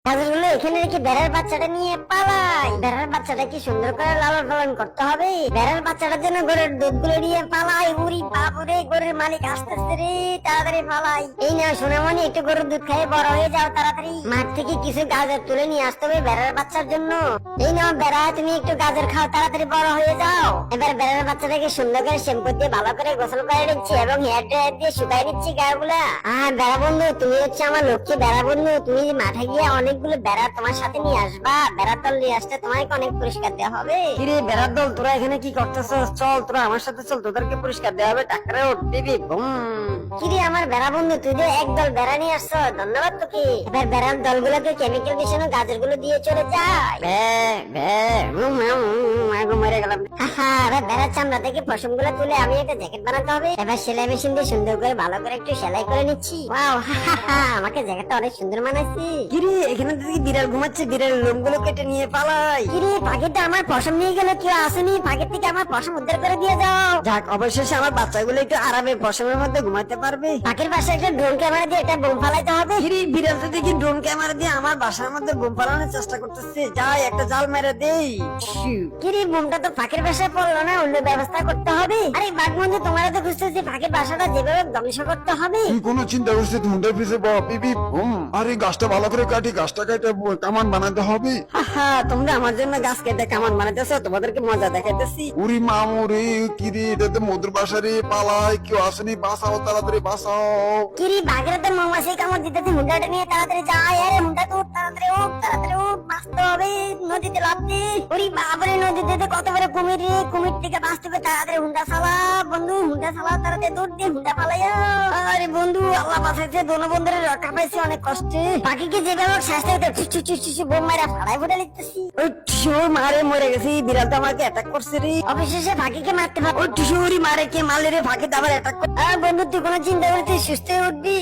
গাজরগুলো এখানে রেখে বেড়ার বাচ্চাটা নিয়ে পালাই। বেড়ার বাচ্চাটা কি সুন্দর করে লালন পালন করতে হবে। বেড়ার বাচ্চাটার জন্য গরুর দুধগুলো নিয়ে পালাই। উরি বাবুরে, গরুর মালিক আসতেছে রে, তাড়াতাড়ি পালাই। এই নাও সোনামণি, একটু গরুর দুধ খেয়ে বড় হয়ে যাও তাড়াতাড়ি। মাঠ থেকে কিছু গাজর তুলে নিয়ে আসতে হবে বেড়ার বাচ্চার জন্য। এই নাও বেড়া, তুমি একটু গাজর খাও, তাড়াতাড়ি বড় হয়ে যাও। এবার বেড়ার বাচ্চাটাকে সুন্দর করে শ্যাম্পু দিয়ে ভালো করে গোসল করে নিচ্ছি এবং হেয়ার ড্রায়ার দিয়ে শুকাই নিচ্ছি গাগুলা। বেড়া বন্ধু, তুমি হচ্ছে আমার লক্ষ্মী বেড়া বন্ধু। তুমি মাঠে গিয়ে অনেকগুলো বেড়া তোমার সাথে নিয়ে আসবা। বেড়ার দল নিয়ে আসতে তোমাকে অনেক পুরস্কার দেওয়া হবে। কিরে বেড়ার দল, তোরা এখানে কি করতেছস? চল তোরা আমার সাথে চল, তোদেরকে পুরস্কার দেওয়া হবে। টাকারে উঠ দিবি। কিরে আমার বেড়া বন্ধু, তুই যে একদল বেড়া নিয়ে আসছো, ধন্যবাদ তোকে। এবার বেড়ার দলগুলোকে কেমিক্যাল মিশানো গাজরগুলো দিয়ে চলে যায়। মরে গেলাম। এবার বেড়ার চামড়া থেকে পশমগুলো তুলে আমি একটা জ্যাকেট বানাতে হবে। এবার সেলাই মেশিন দিয়ে সুন্দর করে ভালো করে একটু সেলাই করে নিচ্ছি। ওয়াও, আমাকে জ্যাকেটটা অনেক সুন্দর মানাইছে। কিরে এখানে দেখি বিড়াল ঘুমাচ্ছে, বিড়াল লোমগুলো কেটে নিয়ে পালাই। কিরে পাখিটা আমার পশম নিয়ে গেল, কেউ আসেনি। পাখির থেকে আমার পশম উদ্ধার করে দিয়ে যাও। যাক, অবশেষে আমার বাচ্চাগুলো একটু আরামে পশমের মধ্যে ঘুমাতে পারবে। পাখির পাশে একটা ড্রোন ক্যামেরা দিয়ে একটা বোম ফালাইতে হবে। কিরে বিড়াল তো দেখি ড্রোন ক্যামেরা দিয়ে আমার বাসার মধ্যে বোম ফালানোর চেষ্টা করতেছে। যাই একটা জাল মেরে দেই। কিরে বোমটা তো পাখির বাসায় পড়লো না, অন্য ব্যবস্থা করতে হবে। আরে বাঘ বন্ধু, তোমরা তো বুঝতেছি পাখির বাসাটা যেভাবে ধ্বংস করতে হবে। তুই কোনো চিন্তা করছিস? মুন্ডার পিছে পিপি আরে গাছটা ভালো করে কাটি, গাছটা কেটে কামান বানাতে হবে। তোমরা আমার জন্য গাছ কেটে কামান বানাইতেছো, তোমাদেরকে মজা দেখাইতেছি। উরি মামুরে, কিরে এটাতে মধুর বাসারে পালাই, কেউ আসেনি, বাঁচাও তাড়াতাড়ি বাঁচাও। কিরে বাঘের তো মৌমাছি কামড় দিতেছে, হুন্ডাটা নিয়ে তাড়াতাড়ি যায়। আরে হুন্ডা তো তাড়াতাড়ি উঠ, তাড়াতাড়ি উঠ, বাঁচতে হবে। নদীতে লাফ দে। ওরে বাবারে, নদীতে তো কত বড় কুমির রে, কুমির থেকে বাঁচতে হবে। তাড়াতাড়ি হুন্ডা চালা বন্ধু, হুন্ডা চালা, তাড়াতাড়ি দৌড় দিয়ে হুন্ডা পালাইয়া। আরে বন্ধু, আল্লাহ বাঁচাইছে, দোনো বন্ধুরে রক্ষা পাইছে অনেক কষ্টে। পাখিকে যেভাবে শাস্তি দিতে বোম মারা ফাড়াই ফুটে লিখতেছি। ওই টিসুর মারে মরে গেছি, বিড়াল তো আমাকে অ্যাটাক করছে রে। অবশেষে পাখিকে মারতে পারবো। ওই টিসুরি মারে কে মারলে রে, ফাঁকে আবার অ্যাটাক। বন্ধু, তুই কোনো চিন্তা করতে সুস্থ হয়ে উঠবি।